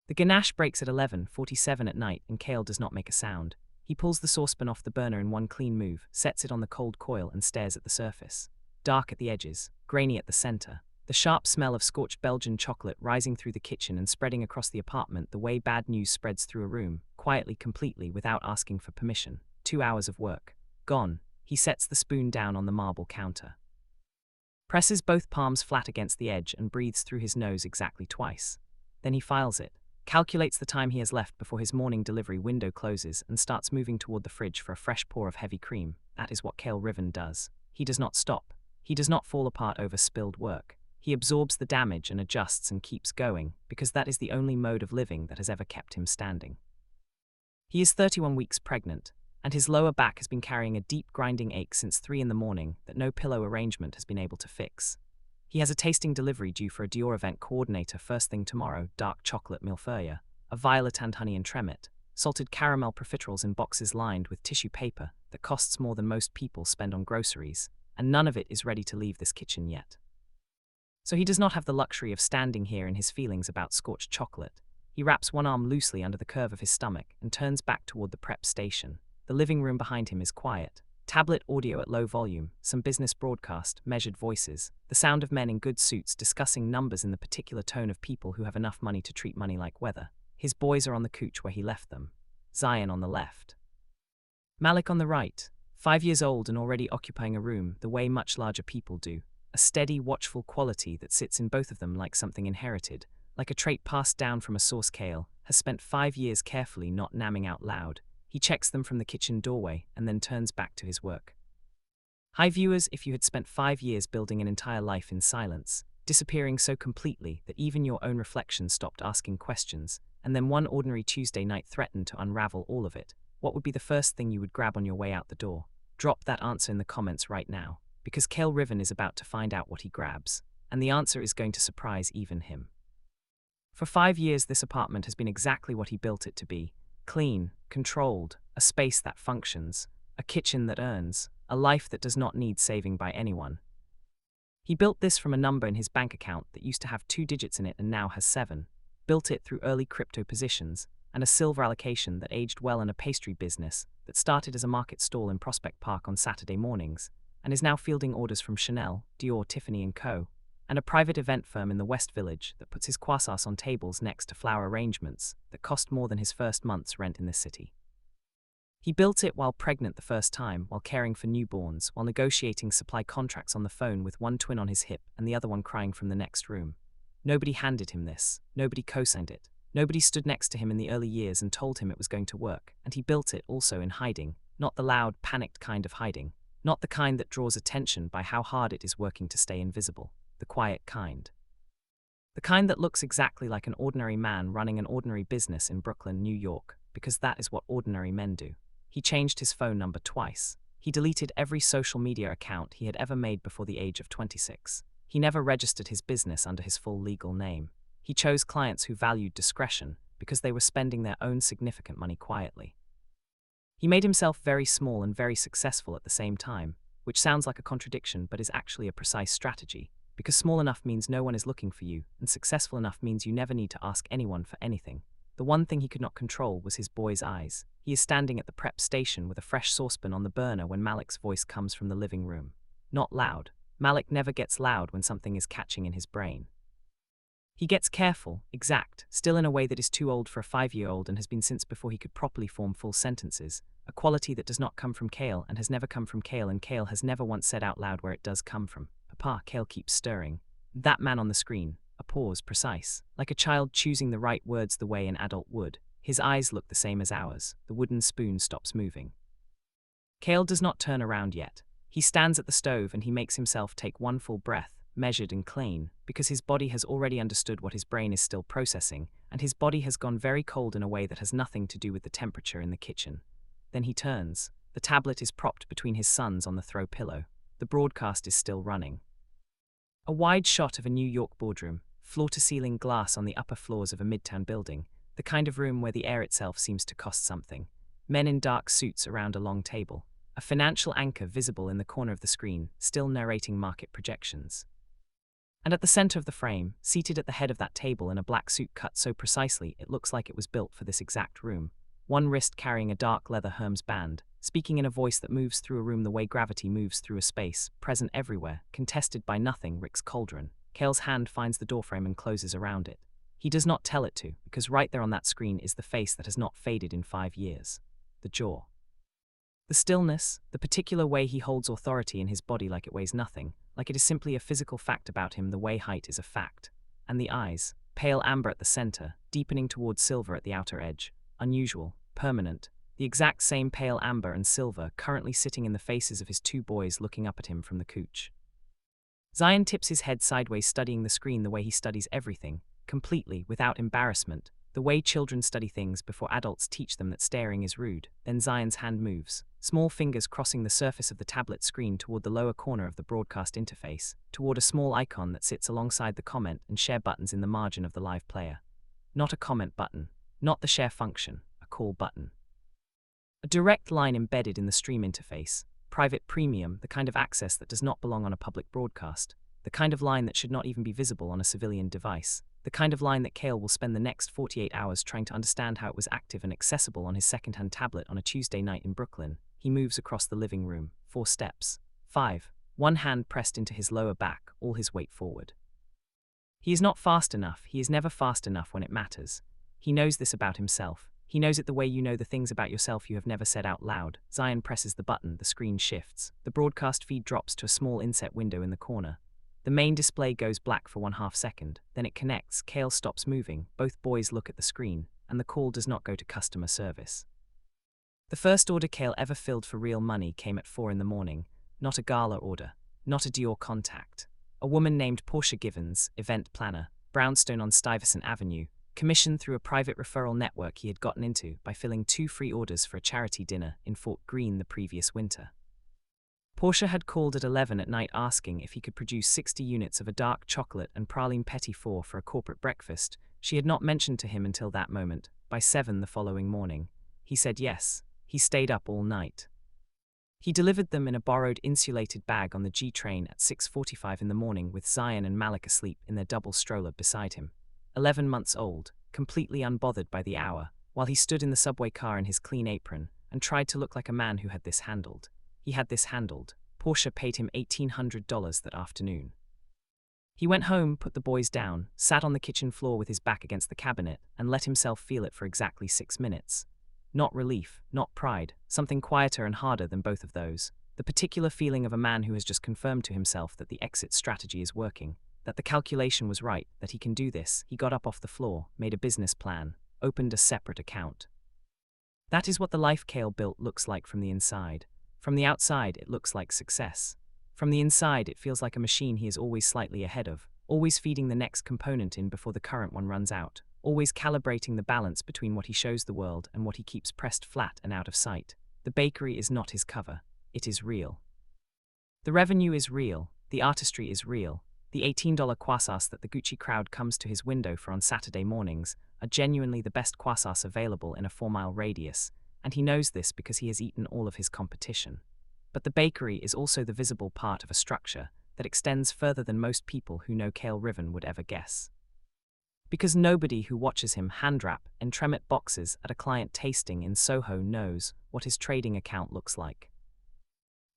The ganache breaks at 11:47 at night and Kael does not make a sound. He pulls the saucepan off the burner in one clean move, sets it on the cold coil and stares at the surface. Dark at the edges, grainy at the center. The sharp smell of scorched Belgian chocolate rising through the kitchen and spreading across the apartment the way bad news spreads through a room, quietly, completely, without asking for permission. 2 hours of work. Gone. He sets the spoon down on the marble counter. Presses both palms flat against the edge and breathes through his nose exactly twice. Then he files it, calculates the time he has left before his morning delivery window closes and starts moving toward the fridge for a fresh pour of heavy cream. That is what Kael Riven does. He does not stop. He does not fall apart over spilled work. He absorbs the damage and adjusts and keeps going, because that is the only mode of living that has ever kept him standing. He is 31 weeks pregnant, and his lower back has been carrying a deep grinding ache since 3 in the morning that no pillow arrangement has been able to fix. He has a tasting delivery due for a Dior event coordinator first thing tomorrow, dark chocolate millefeuille, a violet and honey entremet, salted caramel profiteroles in boxes lined with tissue paper that costs more than most people spend on groceries, and none of it is ready to leave this kitchen yet. So he does not have the luxury of standing here in his feelings about scorched chocolate. He wraps one arm loosely under the curve of his stomach and turns back toward the prep station. The living room behind him is quiet. Tablet audio at low volume, some business broadcast, measured voices, the sound of men in good suits discussing numbers in the particular tone of people who have enough money to treat money like weather. His boys are on the couch where he left them. Zion on the left. Malik on the right, 5 years old and already occupying a room the way much larger people do. A steady, watchful quality that sits in both of them like something inherited, like a trait passed down from a source. Kael has spent 5 years carefully not namming out loud. He checks them from the kitchen doorway and then turns back to his work. Hi viewers, if you had spent 5 years building an entire life in silence, disappearing so completely that even your own reflection stopped asking questions, and then one ordinary Tuesday night threatened to unravel all of it, what would be the first thing you would grab on your way out the door? Drop that answer in the comments right now, because Kael Riven is about to find out what he grabs, and the answer is going to surprise even him. For 5 years this apartment has been exactly what he built it to be. Clean, controlled, a space that functions, a kitchen that earns, a life that does not need saving by anyone. He built this from a number in his bank account that used to have 2 digits in it and now has 7. Built it through early crypto positions and a silver allocation that aged well in a pastry business that started as a market stall in Prospect Park on Saturday mornings and is now fielding orders from Chanel, Dior, Tiffany & Co., and a private event firm in the West Village that puts his croissants on tables next to flower arrangements that cost more than his first month's rent in this city. He built it while pregnant the first time, while caring for newborns, while negotiating supply contracts on the phone with one twin on his hip and the other one crying from the next room. Nobody handed him this, nobody co-signed it, nobody stood next to him in the early years and told him it was going to work, and he built it also in hiding, not the loud, panicked kind of hiding, not the kind that draws attention by how hard it is working to stay invisible. The quiet kind. The kind that looks exactly like an ordinary man running an ordinary business in Brooklyn, New York, because that is what ordinary men do. He changed his phone number twice. He deleted every social media account he had ever made before the age of 26. He never registered his business under his full legal name. He chose clients who valued discretion because they were spending their own significant money quietly. He made himself very small and very successful at the same time, which sounds like a contradiction but is actually a precise strategy. Because small enough means no one is looking for you, and successful enough means you never need to ask anyone for anything. The one thing he could not control was his boy's eyes. He is standing at the prep station with a fresh saucepan on the burner when Malik's voice comes from the living room. Not loud. Malik never gets loud when something is catching in his brain. He gets careful, exact, still in a way that is too old for a 5-year-old and has been since before he could properly form full sentences, a quality that does not come from Kael and has never come from Kael, and Kael has never once said out loud where it does come from. Papa, Kael keeps stirring. That man on the screen, a pause, precise, like a child choosing the right words the way an adult would. His eyes look the same as ours. The wooden spoon stops moving. Kael does not turn around yet. He stands at the stove and he makes himself take one full breath, measured and clean, because his body has already understood what his brain is still processing, and his body has gone very cold in a way that has nothing to do with the temperature in the kitchen. Then he turns. The tablet is propped between his sons on the throw pillow. The broadcast is still running. A wide shot of a New York boardroom, floor-to-ceiling glass on the upper floors of a midtown building, the kind of room where the air itself seems to cost something. Men in dark suits around a long table. A financial anchor visible in the corner of the screen, still narrating market projections. And at the center of the frame, seated at the head of that table in a black suit cut so precisely it looks like it was built for this exact room, one wrist carrying a dark leather Hermes band, speaking in a voice that moves through a room the way gravity moves through a space, present everywhere, contested by nothing, Rick's cauldron. Kael's hand finds the doorframe and closes around it. He does not tell it to, because right there on that screen is the face that has not faded in 5 years. The jaw. The stillness, the particular way he holds authority in his body like it weighs nothing, like it is simply a physical fact about him the way height is a fact. And the eyes, pale amber at the center, deepening towards silver at the outer edge, unusual, permanent, the exact same pale amber and silver currently sitting in the faces of his 2 boys looking up at him from the couch. Zion tips his head sideways, studying the screen the way he studies everything, completely, without embarrassment, the way children study things before adults teach them that staring is rude. Then Zion's hand moves, small fingers crossing the surface of the tablet screen toward the lower corner of the broadcast interface, toward a small icon that sits alongside the comment and share buttons in the margin of the live player. Not a comment button, not the share function, a call button. A direct line embedded in the stream interface, private premium, the kind of access that does not belong on a public broadcast, the kind of line that should not even be visible on a civilian device, the kind of line that Kael will spend the next 48 hours trying to understand how it was active and accessible on his second-hand tablet on a Tuesday night in Brooklyn. He moves across the living room, 4 steps, 5, one hand pressed into his lower back, all his weight forward. He is not fast enough, he is never fast enough when it matters. He knows this about himself. He knows it the way you know the things about yourself you have never said out loud. Zion presses the button, the screen shifts. The broadcast feed drops to a small inset window in the corner. The main display goes black for 1/2 second, then it connects. Kael stops moving, both boys look at the screen, and the call does not go to customer service. The first order Kael ever filled for real money came at 4 in the morning, not a gala order, not a Dior contact. A woman named Portia Givens, event planner, brownstone on Stuyvesant Avenue, commissioned through a private referral network he had gotten into by filling 2 free orders for a charity dinner in Fort Greene the previous winter. Portia had called at 11 at night asking if he could produce 60 units of a dark chocolate and praline petit four for a corporate breakfast. She had not mentioned to him until that moment. By 7 the following morning, he said yes. He stayed up all night. He delivered them in a borrowed insulated bag on the G train at 6:45 in the morning with Zion and Malik asleep in their double stroller beside him. 11 months old, completely unbothered by the hour, while he stood in the subway car in his clean apron and tried to look like a man who had this handled. He had this handled. Portia paid him $1,800 that afternoon. He went home, put the boys down, sat on the kitchen floor with his back against the cabinet, and let himself feel it for exactly 6 minutes. Not relief, not pride, something quieter and harder than both of those. The particular feeling of a man who has just confirmed to himself that the exit strategy is working, that the calculation was right, that he can do this. He got up off the floor, made a business plan, opened a separate account. That is what the life Kael built looks like from the inside. From the outside, it looks like success. From the inside, it feels like a machine he is always slightly ahead of, always feeding the next component in before the current one runs out, always calibrating the balance between what he shows the world and what he keeps pressed flat and out of sight. The bakery is not his cover. It is real. The revenue is real. The artistry is real. The $18 croissants that the Gucci crowd comes to his window for on Saturday mornings are genuinely the best croissants available in a 4-mile radius, and he knows this because he has eaten all of his competition. But the bakery is also the visible part of a structure that extends further than most people who know Kael Riven would ever guess. Because nobody who watches him hand-wrap entremet boxes at a client tasting in Soho knows what his trading account looks like.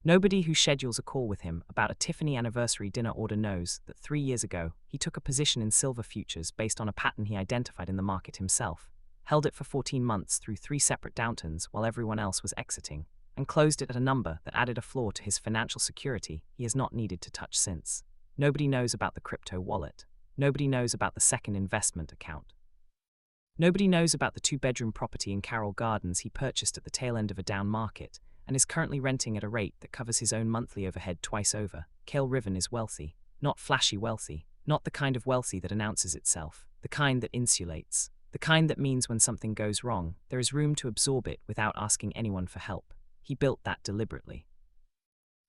Nobody who schedules a call with him about a Tiffany anniversary dinner order knows that 3 years ago he took a position in silver futures based on a pattern he identified in the market himself, held it for 14 months through 3 separate downturns while everyone else was exiting, and closed it at a number that added a floor to his financial security he has not needed to touch since. Nobody knows about the crypto wallet. Nobody knows about the second investment account. Nobody knows about the 2-bedroom property in Carroll Gardens he purchased at the tail end of a down market and is currently renting at a rate that covers his own monthly overhead twice over. Kael Riven is wealthy, not flashy wealthy, not the kind of wealthy that announces itself, the kind that insulates. The kind that means when something goes wrong, there is room to absorb it without asking anyone for help. He built that deliberately.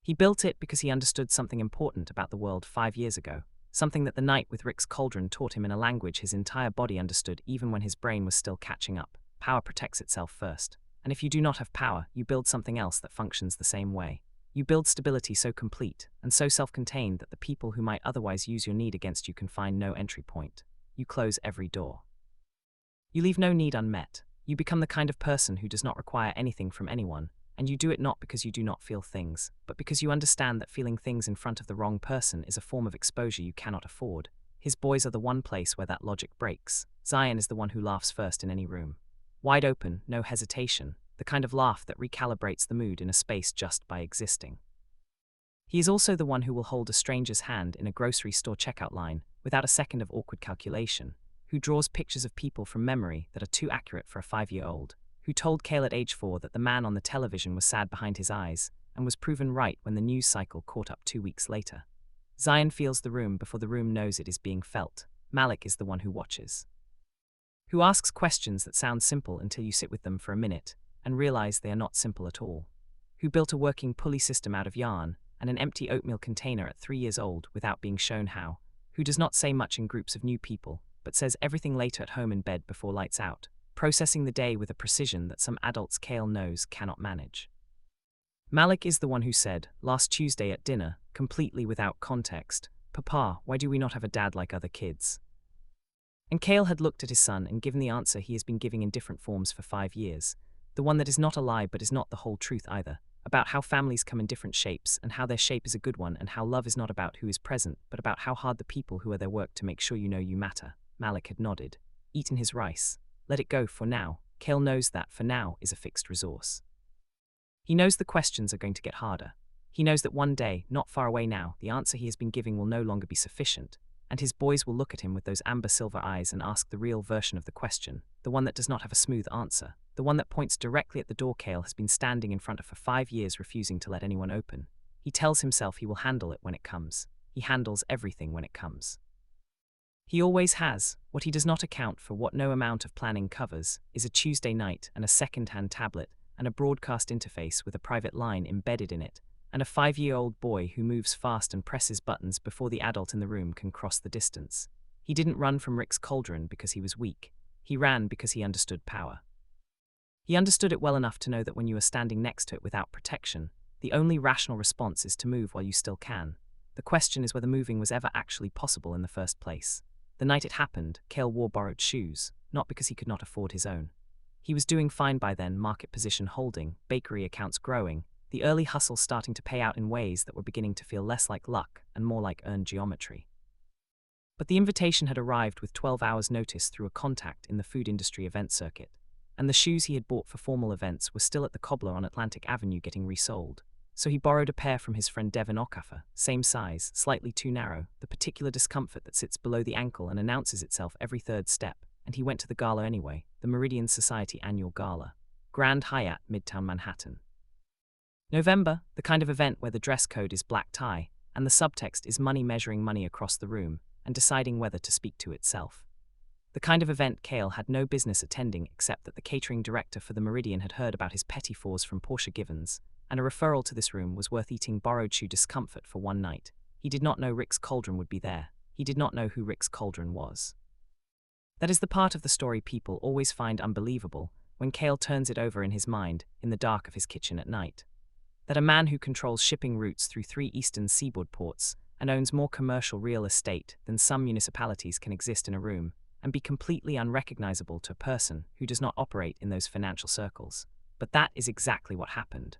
He built it because he understood something important about the world 5 years ago, something that the night with Rick's cauldron taught him in a language his entire body understood even when his brain was still catching up. Power protects itself first. And if you do not have power, you build something else that functions the same way. You build stability so complete and so self-contained that the people who might otherwise use your need against you can find no entry point. You close every door. You leave no need unmet. You become the kind of person who does not require anything from anyone, and you do it not because you do not feel things, but because you understand that feeling things in front of the wrong person is a form of exposure you cannot afford. His boys are the one place where that logic breaks. Zion is the one who laughs first in any room. Wide open, no hesitation, the kind of laugh that recalibrates the mood in a space just by existing. He is also the one who will hold a stranger's hand in a grocery store checkout line without a second of awkward calculation, who draws pictures of people from memory that are too accurate for a 5-year-old, who told Kael at age 4 that the man on the television was sad behind his eyes, and was proven right when the news cycle caught up 2 weeks later. Zion feels the room before the room knows it is being felt. Malik is the one who watches, who asks questions that sound simple until you sit with them for a minute and realize they are not simple at all, who built a working pulley system out of yarn and an empty oatmeal container at 3 years old without being shown how, who does not say much in groups of new people, but says everything later at home in bed before lights out, processing the day with a precision that some adults Kael knows cannot manage. Malik is the one who said, last Tuesday at dinner, completely without context, "Papa, why do we not have a dad like other kids?" And Kael had looked at his son and given the answer he has been giving in different forms for 5 years, the one that is not a lie but is not the whole truth either, about how families come in different shapes and how their shape is a good one and how love is not about who is present but about how hard the people who are their work to make sure you know you matter. Malik had nodded, eaten his rice. Let it go for now. Kael knows that for now is a fixed resource. He knows the questions are going to get harder. He knows that one day, not far away now, the answer he has been giving will no longer be sufficient, and his boys will look at him with those amber-silver eyes and ask the real version of the question, the one that does not have a smooth answer, the one that points directly at the door Kael has been standing in front of for 5 years refusing to let anyone open. He tells himself he will handle it when it comes. He handles everything when it comes. He always has. What he does not account for, what no amount of planning covers, is a Tuesday night and a second-hand tablet and a broadcast interface with a private line embedded in it, and a 5-year-old boy who moves fast and presses buttons before the adult in the room can cross the distance. He didn't run from Rick's cauldron because he was weak. He ran because he understood power. He understood it well enough to know that when you are standing next to it without protection, the only rational response is to move while you still can. The question is whether moving was ever actually possible in the first place. The night it happened, Kael wore borrowed shoes, not because he could not afford his own. He was doing fine by then, market position holding, bakery accounts growing, the early hustle starting to pay out in ways that were beginning to feel less like luck and more like earned geometry. But the invitation had arrived with 12 hours' notice through a contact in the food industry event circuit, and the shoes he had bought for formal events were still at the cobbler on Atlantic Avenue getting resold. So he borrowed a pair from his friend Devin Okafor, same size, slightly too narrow, the particular discomfort that sits below the ankle and announces itself every third step, and he went to the gala anyway, the Meridian Society annual gala. Grand Hyatt, Midtown Manhattan. November, the kind of event where the dress code is black tie, and the subtext is money measuring money across the room, and deciding whether to speak to itself. The kind of event Kael had no business attending except that the catering director for the Meridian had heard about his petty fours from Portia Givens, and a referral to this room was worth eating borrowed shoe discomfort for one night. He did not know Rick's cauldron would be there. He did not know who Rick's cauldron was. That is the part of the story people always find unbelievable when Kael turns it over in his mind, in the dark of his kitchen at night. That a man who controls shipping routes through 3 eastern seaboard ports and owns more commercial real estate than some municipalities can exist in a room and be completely unrecognizable to a person who does not operate in those financial circles. But that is exactly what happened.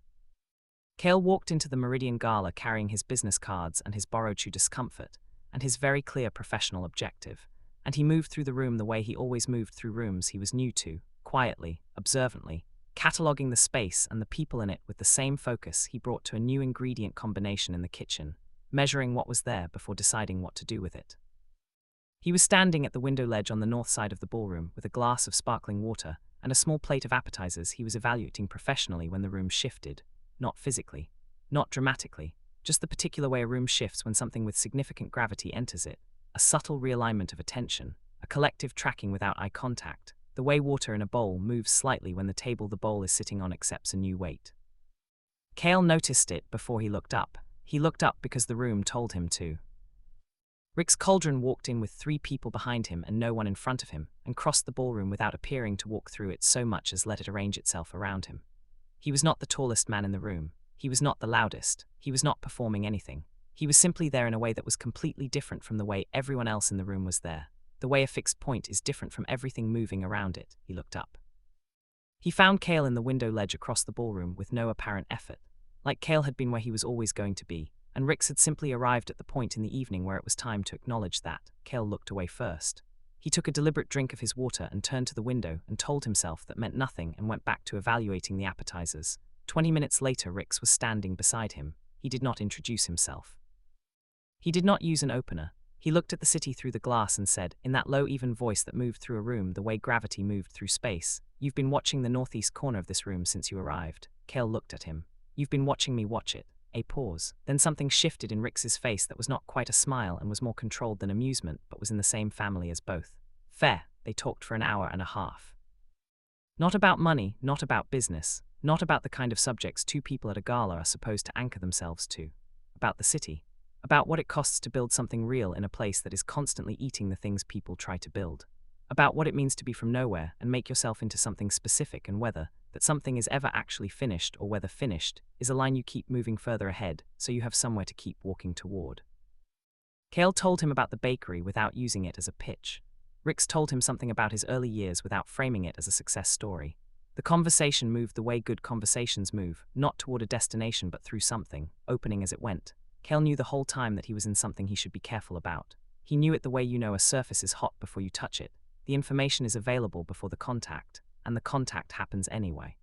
Kael walked into the Meridian Gala carrying his business cards and his borrowed shoe discomfort, and his very clear professional objective, and he moved through the room the way he always moved through rooms he was new to, quietly, observantly, cataloguing the space and the people in it with the same focus he brought to a new ingredient combination in the kitchen, measuring what was there before deciding what to do with it. He was standing at the window ledge on the north side of the ballroom with a glass of sparkling water and a small plate of appetizers he was evaluating professionally when the room shifted, not physically, not dramatically, just the particular way a room shifts when something with significant gravity enters it, a subtle realignment of attention, a collective tracking without eye contact, the way water in a bowl moves slightly when the table the bowl is sitting on accepts a new weight. Kael noticed it before he looked up. He looked up because the room told him to. Rick's cauldron walked in with 3 people behind him and no one in front of him, and crossed the ballroom without appearing to walk through it so much as let it arrange itself around him. He was not the tallest man in the room. He was not the loudest. He was not performing anything. He was simply there in a way that was completely different from the way everyone else in the room was there. The way a fixed point is different from everything moving around it. He looked up. He found Kael in the window ledge across the ballroom with no apparent effort. Like Kael had been where he was always going to be, and Rix had simply arrived at the point in the evening where it was time to acknowledge that. Kael looked away first. He took a deliberate drink of his water and turned to the window and told himself that meant nothing and went back to evaluating the appetizers. 20 minutes later, Rix was standing beside him. He did not introduce himself. He did not use an opener. He looked at the city through the glass and said, in that low, even voice that moved through a room the way gravity moved through space, "You've been watching the northeast corner of this room since you arrived." Kael looked at him. "You've been watching me watch it." A pause. Then something shifted in Rix's face that was not quite a smile and was more controlled than amusement, but was in the same family as both. Fair. They talked for an hour and a half. Not about money, not about business, not about the kind of subjects two people at a gala are supposed to anchor themselves to. About the city. About what it costs to build something real in a place that is constantly eating the things people try to build. About what it means to be from nowhere and make yourself into something specific, and whether that something is ever actually finished, or whether finished is a line you keep moving further ahead so you have somewhere to keep walking toward. Kael told him about the bakery without using it as a pitch. Rix told him something about his early years without framing it as a success story. The conversation moved the way good conversations move, not toward a destination but through something, opening as it went. Kael knew the whole time that he was in something he should be careful about. He knew it the way you know a surface is hot before you touch it. The information is available before the contact, and the contact happens anyway.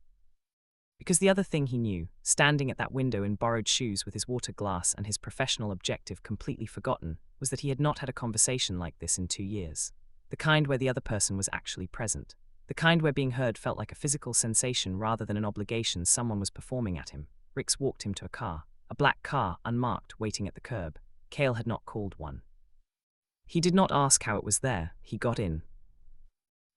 Because the other thing he knew, standing at that window in borrowed shoes with his water glass and his professional objective completely forgotten, was that he had not had a conversation like this in 2 years. The kind where the other person was actually present. The kind where being heard felt like a physical sensation rather than an obligation someone was performing at him. Rix walked him to a car. A black car, unmarked, waiting at the curb. Kael had not called one. He did not ask how it was there. He got in.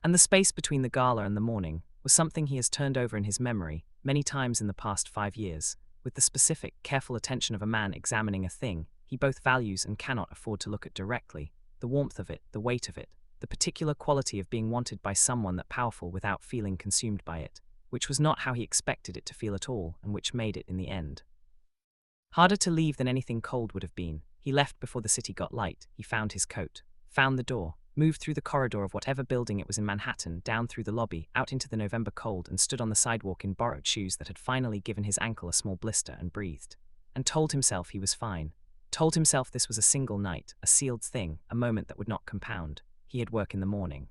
And the space between the gala and the morning was something he has turned over in his memory many times in the past 5 years, with the specific, careful attention of a man examining a thing he both values and cannot afford to look at directly, the warmth of it, the weight of it, the particular quality of being wanted by someone that powerful without feeling consumed by it, which was not how he expected it to feel at all and which made it in the end. Harder to leave than anything cold would have been. He left before the city got light. He found his coat, found the door, moved through the corridor of whatever building it was in Manhattan, down through the lobby, out into the November cold, and stood on the sidewalk in borrowed shoes that had finally given his ankle a small blister, and breathed. And told himself he was fine. Told himself this was a single night, a sealed thing, a moment that would not compound. He had work in the morning.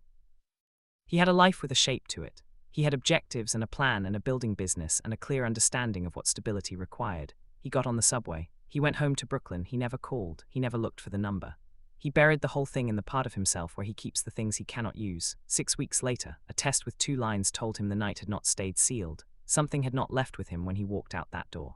He had a life with a shape to it. He had objectives and a plan and a building business and a clear understanding of what stability required. He got on the subway. He went home to Brooklyn. He never called. He never looked for the number. He buried the whole thing in the part of himself where he keeps the things he cannot use. 6 weeks later, a test with 2 lines told him the night had not stayed sealed. Something had not left with him when he walked out that door.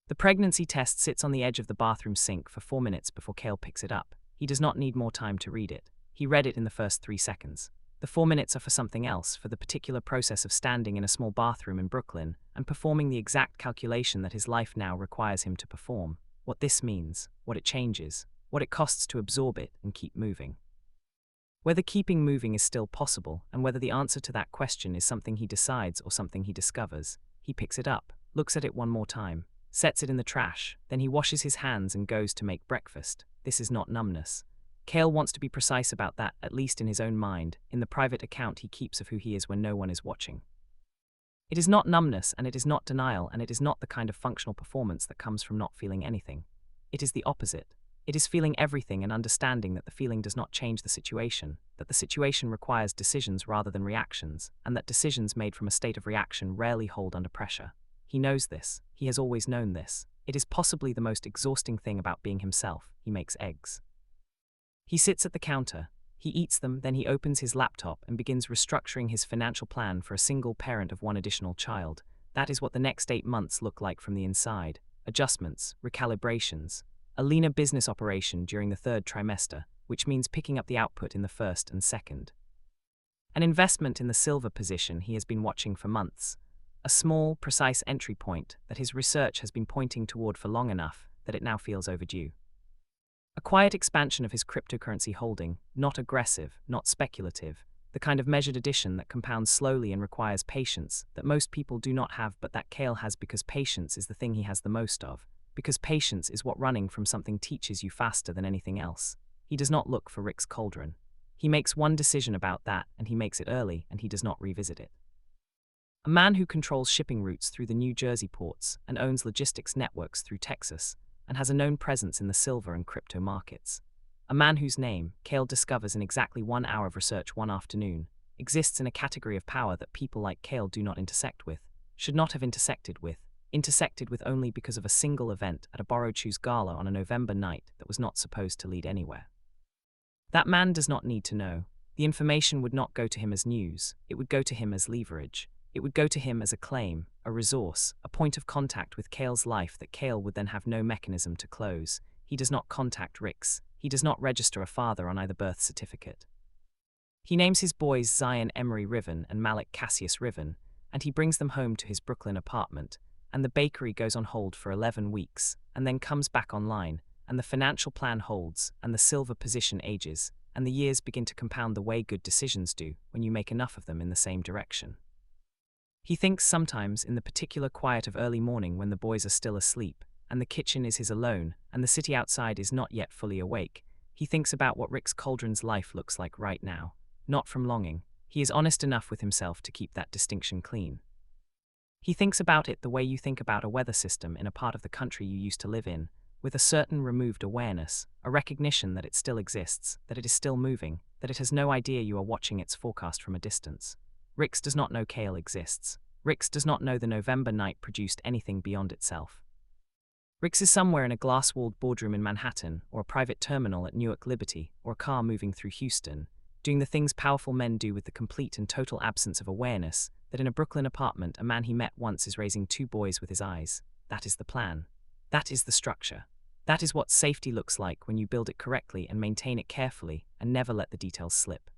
The pregnancy test sits on the edge of the bathroom sink for 4 minutes before Kael picks it up. He does not need more time to read it. He read it in the first 3 seconds. The 4 minutes are for something else, for the particular process of standing in a small bathroom in Brooklyn and performing the exact calculation that his life now requires him to perform. What this means, what it changes, what it costs to absorb it and keep moving. Whether keeping moving is still possible, and whether the answer to that question is something he decides or something he discovers. He picks it up, looks at it one more time, sets it in the trash, then he washes his hands and goes to make breakfast. This is not numbness. Kael wants to be precise about that, at least in his own mind, in the private account he keeps of who he is when no one is watching. It is not numbness, and it is not denial, and it is not the kind of functional performance that comes from not feeling anything. It is the opposite. It is feeling everything and understanding that the feeling does not change the situation, that the situation requires decisions rather than reactions, and that decisions made from a state of reaction rarely hold under pressure. He knows this. He has always known this. It is possibly the most exhausting thing about being himself. He makes eggs. He sits at the counter. He eats them, then he opens his laptop and begins restructuring his financial plan for a single parent of 1 additional child. That is what the next 8 months look like from the inside. Adjustments, recalibrations, a leaner business operation during the 3rd trimester, which means picking up the output in the 1st and 2nd. An investment in the silver position he has been watching for months. A small, precise entry point that his research has been pointing toward for long enough that it now feels overdue. A quiet expansion of his cryptocurrency holding, not aggressive, not speculative, the kind of measured addition that compounds slowly and requires patience, that most people do not have but that Kael has because patience is the thing he has the most of, because patience is what running from something teaches you faster than anything else. He does not look for Rick's cauldron. He makes one decision about that, and he makes it early, and he does not revisit it. A man who controls shipping routes through the New Jersey ports and owns logistics networks through Texas, and has a known presence in the silver and crypto markets. A man whose name, Kael discovers in exactly 1 hour of research one afternoon, exists in a category of power that people like Kael do not intersect with, should not have intersected with only because of a single event at a borrowed shoes gala on a November night that was not supposed to lead anywhere. That man does not need to know. The information would not go to him as news, it would go to him as leverage. It would go to him as a claim, a resource, a point of contact with Kael's life that Kael would then have no mechanism to close. He does not contact Rick's. He does not register a father on either birth certificate. He names his boys Zion Emery Riven and Malik Cassius Riven, and he brings them home to his Brooklyn apartment, and the bakery goes on hold for 11 weeks, and then comes back online, and the financial plan holds, and the silver position ages, and the years begin to compound the way good decisions do when you make enough of them in the same direction. He thinks sometimes in the particular quiet of early morning when the boys are still asleep, and the kitchen is his alone, and the city outside is not yet fully awake. He thinks about what Rick's cauldron's life looks like right now, not from longing. He is honest enough with himself to keep that distinction clean. He thinks about it the way you think about a weather system in a part of the country you used to live in, with a certain removed awareness, a recognition that it still exists, that it is still moving, that it has no idea you are watching its forecast from a distance. Rick's does not know Kael exists. Rick's does not know the November night produced anything beyond itself. Rick's is somewhere in a glass-walled boardroom in Manhattan, or a private terminal at Newark Liberty, or a car moving through Houston, doing the things powerful men do with the complete and total absence of awareness, that in a Brooklyn apartment a man he met once is raising 2 boys with his eyes. That is the plan. That is the structure. That is what safety looks like when you build it correctly and maintain it carefully and never let the details slip.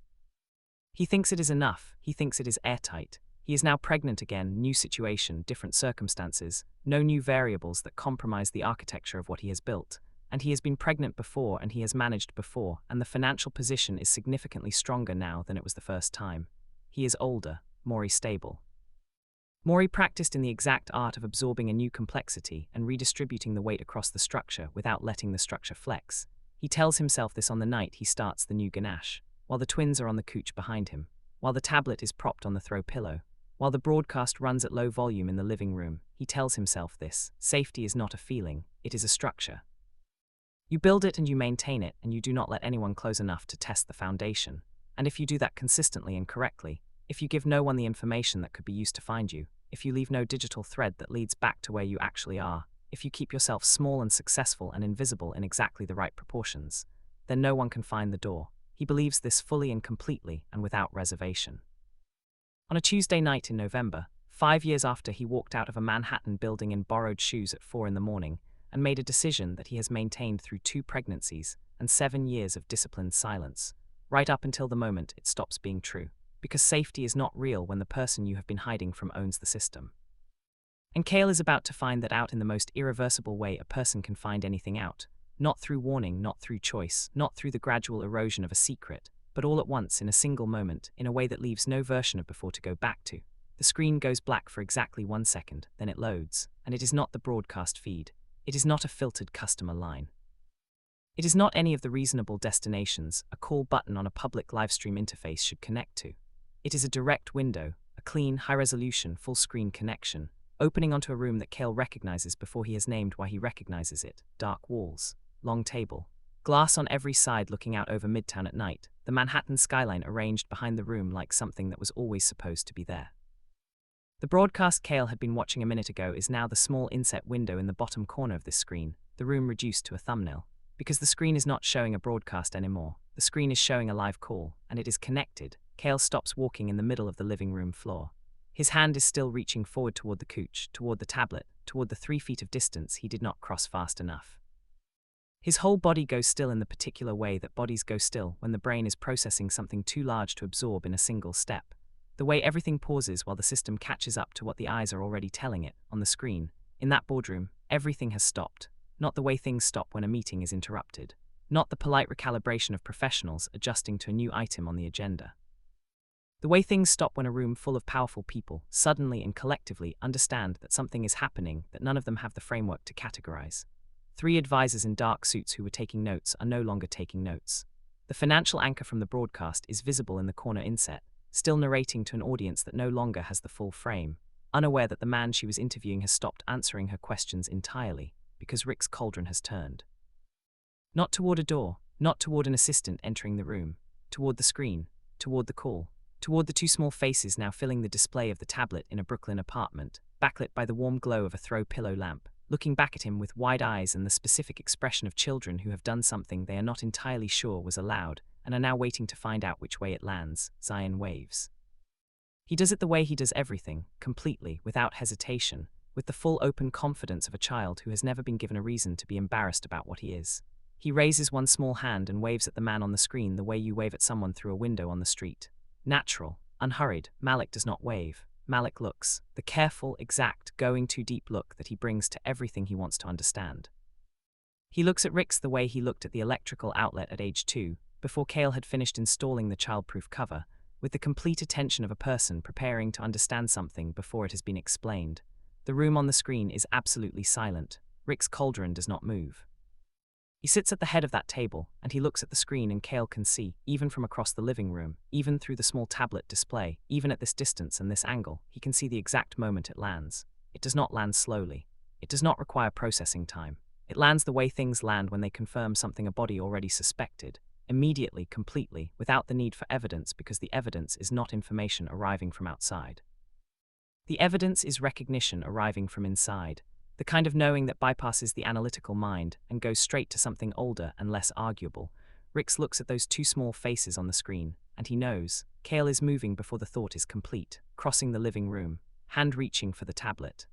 He thinks it is enough. He thinks it is airtight. He is now pregnant again, new situation, different circumstances, no new variables that compromise the architecture of what he has built. And he has been pregnant before and he has managed before, and the financial position is significantly stronger now than it was the first time. He is older, more stable. More practiced in the exact art of absorbing a new complexity and redistributing the weight across the structure without letting the structure flex. He tells himself this on the night he starts the new ganache, while the twins are on the couch behind him, while the tablet is propped on the throw pillow, while the broadcast runs at low volume in the living room. He tells himself this: safety is not a feeling, it is a structure. You build it and you maintain it, and you do not let anyone close enough to test the foundation. And if you do that consistently and correctly, if you give no one the information that could be used to find you, if you leave no digital thread that leads back to where you actually are, if you keep yourself small and successful and invisible in exactly the right proportions, then no one can find the door. He believes this fully and completely and without reservation. On a Tuesday night in November, 5 years after he walked out of a Manhattan building in borrowed shoes at 4 a.m, and made a decision that he has maintained through 2 pregnancies and 7 years of disciplined silence, right up until the moment it stops being true, because safety is not real when the person you have been hiding from owns the system. And Kael is about to find that out in the most irreversible way a person can find anything out, not through warning, not through choice, not through the gradual erosion of a secret, but all at once in a single moment, in a way that leaves no version of before to go back to. The screen goes black for exactly 1 second, then it loads, and it is not the broadcast feed. It is not a filtered customer line. It is not any of the reasonable destinations a call button on a public livestream interface should connect to. It is a direct window, a clean, high-resolution, full-screen connection, opening onto a room that Kael recognizes before he has named why he recognizes it: dark walls, long table, glass on every side looking out over Midtown at night, the Manhattan skyline arranged behind the room like something that was always supposed to be there. The broadcast Kael had been watching a minute ago is now the small inset window in the bottom corner of this screen, the room reduced to a thumbnail. Because the screen is not showing a broadcast anymore, the screen is showing a live call, and it is connected. Kael stops walking in the middle of the living room floor. His hand is still reaching forward toward the couch, toward the tablet, toward the 3 feet of distance he did not cross fast enough. His whole body goes still in the particular way that bodies go still when the brain is processing something too large to absorb in a single step. The way everything pauses while the system catches up to what the eyes are already telling it on the screen. In that boardroom, everything has stopped. Not the way things stop when a meeting is interrupted. Not the polite recalibration of professionals adjusting to a new item on the agenda. The way things stop when a room full of powerful people suddenly and collectively understand that something is happening that none of them have the framework to categorize. 3 advisors in dark suits who were taking notes are no longer taking notes. The financial anchor from the broadcast is visible in the corner inset, still narrating to an audience that no longer has the full frame, unaware that the man she was interviewing has stopped answering her questions entirely, because Rick's cauldron has turned. Not toward a door, not toward an assistant entering the room, toward the screen, toward the call, toward the 2 small faces now filling the display of the tablet in a Brooklyn apartment, backlit by the warm glow of a throw pillow lamp, looking back at him with wide eyes and the specific expression of children who have done something they are not entirely sure was allowed and are now waiting to find out which way it lands. Zion waves. He does it the way he does everything, completely, without hesitation, with the full open confidence of a child who has never been given a reason to be embarrassed about what he is. He raises one small hand and waves at the man on the screen the way you wave at someone through a window on the street. Natural, unhurried, Malik does not wave. Malik looks, the careful, exact, going too deep look that he brings to everything he wants to understand. He looks at Rix the way he looked at the electrical outlet at age 2, before Kael had finished installing the childproof cover, with the complete attention of a person preparing to understand something before it has been explained. The room on the screen is absolutely silent. Rick's cauldron does not move. He sits at the head of that table, and he looks at the screen, and Kael can see, even from across the living room, even through the small tablet display, even at this distance and this angle, he can see the exact moment it lands. It does not land slowly. It does not require processing time. It lands the way things land when they confirm something a body already suspected, immediately, completely, without the need for evidence, because the evidence is not information arriving from outside. The evidence is recognition arriving from inside. The kind of knowing that bypasses the analytical mind and goes straight to something older and less arguable. Rix looks at those 2 small faces on the screen, and he knows. Kael is moving before the thought is complete, crossing the living room, hand reaching for the tablet.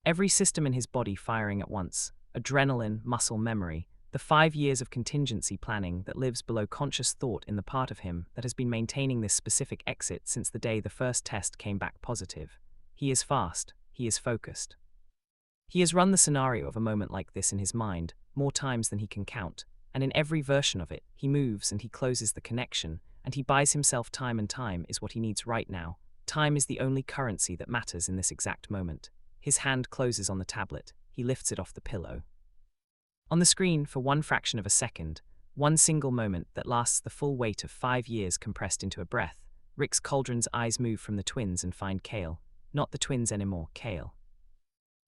Every system in his body firing at once, adrenaline, muscle memory, the 5 years of contingency planning that lives below conscious thought in the part of him that has been maintaining this specific exit since the day the first test came back positive. He is fast, he is focused. He has run the scenario of a moment like this in his mind more times than he can count, and in every version of it, he moves and he closes the connection, and he buys himself time, and time is what he needs right now. Time is the only currency that matters in this exact moment. His hand closes on the tablet. He lifts it off the pillow. On the screen, for one fraction of a second, one single moment that lasts the full weight of 5 years compressed into a breath, Rick's cauldron's eyes move from the twins and find Kael. Not the twins anymore, Kael.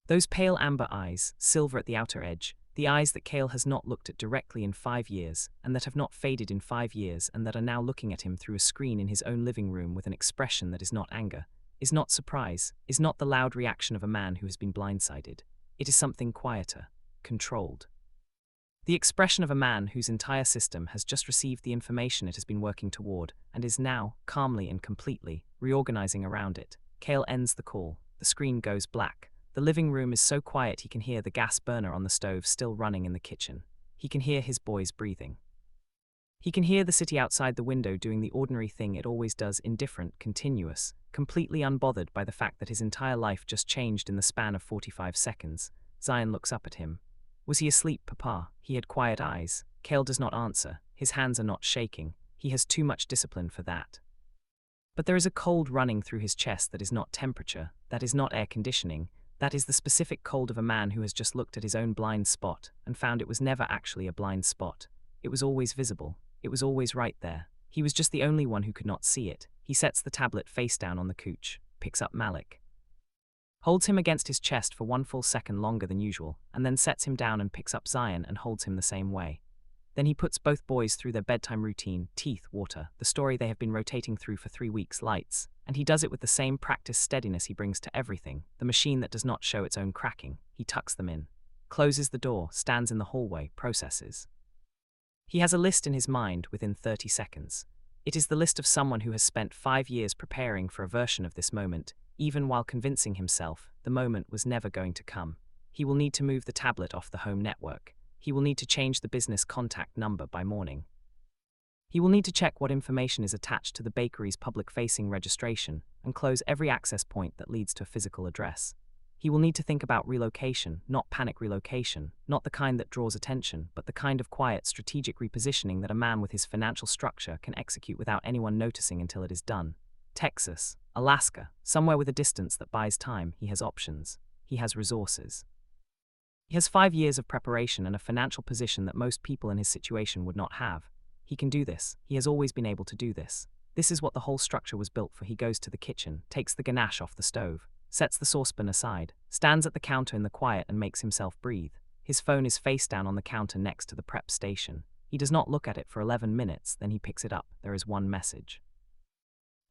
Those pale amber eyes, silver at the outer edge, the eyes that Kael has not looked at directly in 5 years, and that have not faded in 5 years, and that are now looking at him through a screen in his own living room with an expression that is not anger, is not surprise, is not the loud reaction of a man who has been blindsided. It is something quieter, controlled. The expression of a man whose entire system has just received the information it has been working toward, and is now, calmly and completely, reorganizing around it. Kael ends the call. The screen goes black. The living room is so quiet he can hear the gas burner on the stove still running in the kitchen. He can hear his boys breathing. He can hear the city outside the window doing the ordinary thing it always does, indifferent, continuous, completely unbothered by the fact that his entire life just changed in the span of 45 seconds. Zion looks up at him. Was he asleep, Papa? He had quiet eyes. Kael does not answer. His hands are not shaking. He has too much discipline for that. But there is a cold running through his chest that is not temperature, that is not air conditioning. That is the specific cold of a man who has just looked at his own blind spot and found it was never actually a blind spot. It was always visible. It was always right there. He was just the only one who could not see it. He sets the tablet face down on the couch, picks up Malik, holds him against his chest for 1 full second longer than usual, and then sets him down and picks up Zion and holds him the same way. Then he puts both boys through their bedtime routine, teeth, water, the story they have been rotating through for 3 weeks, lights, and he does it with the same practiced steadiness he brings to everything, the machine that does not show its own cracking. He tucks them in, closes the door, stands in the hallway, processes. He has a list in his mind within 30 seconds. It is the list of someone who has spent 5 years preparing for a version of this moment, even while convincing himself the moment was never going to come. He will need to move the tablet off the home network. He will need to change the business contact number by morning. He will need to check what information is attached to the bakery's public-facing registration and close every access point that leads to a physical address. He will need to think about relocation, not panic relocation, not the kind that draws attention, but the kind of quiet, strategic repositioning that a man with his financial structure can execute without anyone noticing until it is done. Texas, Alaska, somewhere with a distance that buys time. He has options. He has resources. He has 5 years of preparation and a financial position that most people in his situation would not have. He can do this. He has always been able to do this. This is what the whole structure was built for. He goes to the kitchen, takes the ganache off the stove, sets the saucepan aside, stands at the counter in the quiet and makes himself breathe. His phone is face down on the counter next to the prep station. He does not look at it for 11 minutes, then he picks it up. There is one message.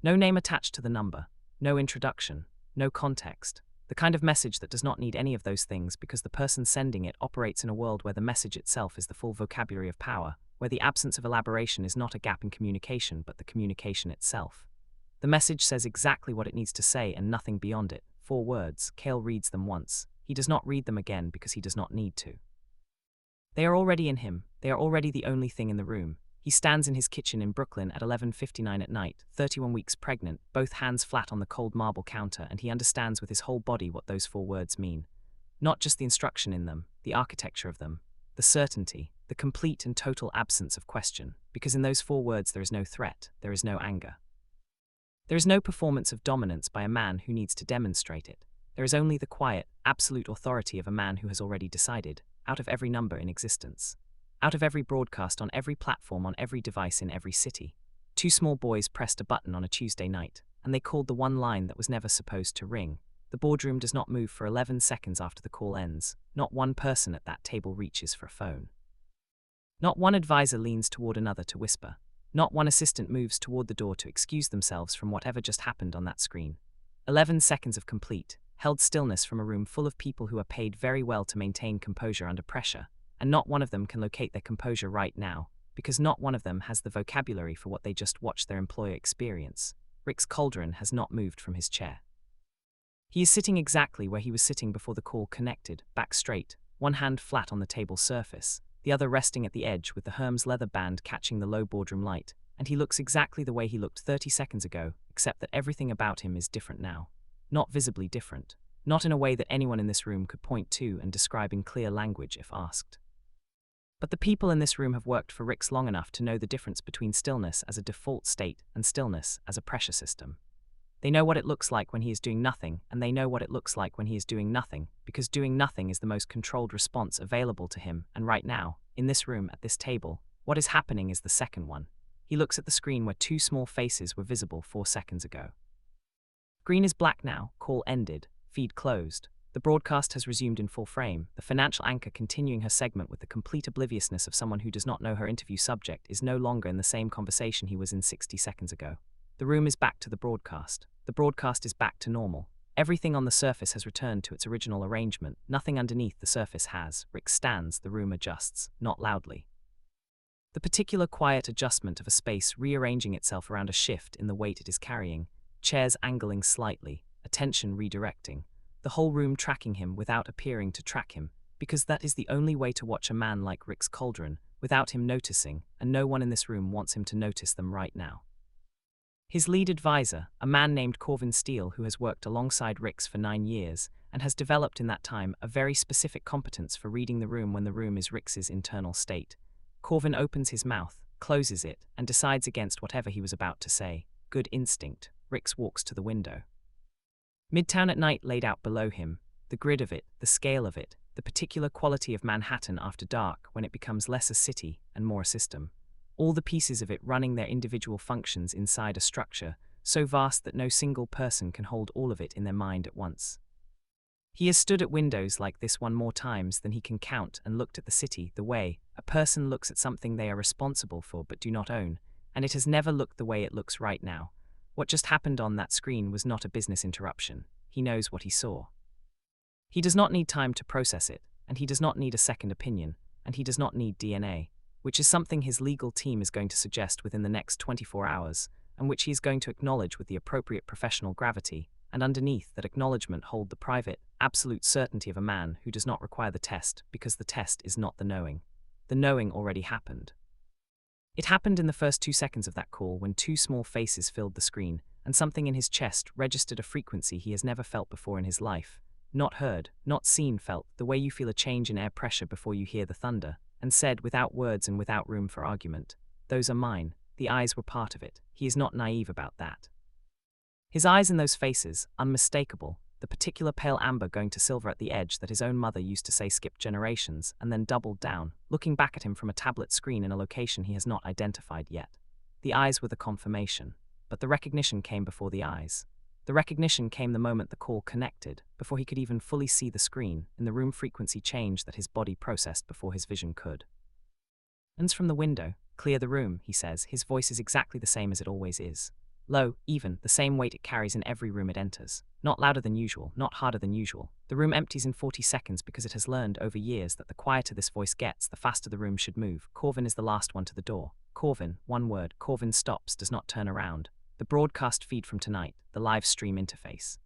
No name attached to the number, no introduction, no context. The kind of message that does not need any of those things because the person sending it operates in a world where the message itself is the full vocabulary of power, where the absence of elaboration is not a gap in communication but the communication itself. The message says exactly what it needs to say and nothing beyond it. 4 words. Kael reads them once. He does not read them again because he does not need to. They are already in him. They are already the only thing in the room. He stands in his kitchen in Brooklyn at 11:59 at night, 31 weeks pregnant, both hands flat on the cold marble counter, and he understands with his whole body what those 4 words mean. Not just the instruction in them, the architecture of them, the certainty, the complete and total absence of question, because in those 4 words there is no threat, there is no anger. There is no performance of dominance by a man who needs to demonstrate it. There is only the quiet, absolute authority of a man who has already decided, out of every number in existence. Out of every broadcast on every platform on every device in every city. 2 small boys pressed a button on a Tuesday night, and they called the one line that was never supposed to ring. The boardroom does not move for 11 seconds after the call ends. Not one person at that table reaches for a phone. Not one advisor leans toward another to whisper. Not one assistant moves toward the door to excuse themselves from whatever just happened on that screen. 11 seconds of complete, held stillness from a room full of people who are paid very well to maintain composure under pressure. And not one of them can locate their composure right now, because not one of them has the vocabulary for what they just watched their employer experience. Rick's cauldron has not moved from his chair. He is sitting exactly where he was sitting before the call connected, back straight, one hand flat on the table surface, the other resting at the edge with the Hermes leather band catching the low boardroom light, and he looks exactly the way he looked 30 seconds ago, except that everything about him is different now. Not visibly different. Not in a way that anyone in this room could point to and describe in clear language if asked. But the people in this room have worked for Rick's long enough to know the difference between stillness as a default state and stillness as a pressure system. They know what it looks like when he is doing nothing, and they know what it looks like when he is doing nothing, because doing nothing is the most controlled response available to him, and right now, in this room at this table, what is happening is the second one. He looks at the screen where 2 small faces were visible 4 seconds ago. Green is black now, call ended, feed closed. The broadcast has resumed in full frame, the financial anchor continuing her segment with the complete obliviousness of someone who does not know her interview subject is no longer in the same conversation he was in 60 seconds ago. The room is back to the broadcast. The broadcast is back to normal. Everything on the surface has returned to its original arrangement. Nothing underneath the surface has. Rick stands, the room adjusts, not loudly. The particular quiet adjustment of a space rearranging itself around a shift in the weight it is carrying, chairs angling slightly, attention redirecting. The whole room tracking him without appearing to track him, because that is the only way to watch a man like Rick's cauldron, without him noticing, and no one in this room wants him to notice them right now. His lead advisor, a man named Corvin Steele who has worked alongside Rick's for 9 years, and has developed in that time a very specific competence for reading the room when the room is Rick's internal state. Corvin opens his mouth, closes it, and decides against whatever he was about to say. Good instinct. Rick's walks to the window. Midtown at night laid out below him, the grid of it, the scale of it, the particular quality of Manhattan after dark when it becomes less a city and more a system. All the pieces of it running their individual functions inside a structure, so vast that no single person can hold all of it in their mind at once. He has stood at windows like this one more times than he can count and looked at the city the way a person looks at something they are responsible for but do not own, and it has never looked the way it looks right now. What just happened on that screen was not a business interruption. He knows what he saw. He does not need time to process it, and he does not need a second opinion, and he does not need DNA, which is something his legal team is going to suggest within the next 24 hours, and which he is going to acknowledge with the appropriate professional gravity, and underneath that acknowledgement hold the private, absolute certainty of a man who does not require the test because the test is not the knowing. The knowing already happened. It happened in the first 2 seconds of that call when 2 small faces filled the screen, and something in his chest registered a frequency he has never felt before in his life. Not heard, not seen, felt, the way you feel a change in air pressure before you hear the thunder, and said without words and without room for argument, "Those are mine." The eyes were part of it. He is not naive about that. His eyes in those faces, unmistakable, the particular pale amber going to silver at the edge that his own mother used to say skipped generations, and then doubled down, looking back at him from a tablet screen in a location he has not identified yet. The eyes were the confirmation, but the recognition came before the eyes. The recognition came the moment the call connected, before he could even fully see the screen, in the room frequency change that his body processed before his vision could. "Ends from the window. Clear the room," he says. His voice is exactly the same as it always is. Low, even, the same weight it carries in every room it enters. Not louder than usual, not harder than usual. The room empties in 40 seconds because it has learned over years that the quieter this voice gets, the faster the room should move. Corvin is the last one to the door. Corvin, one word. Corvin stops, does not turn around. The broadcast feed from tonight, the live stream interface.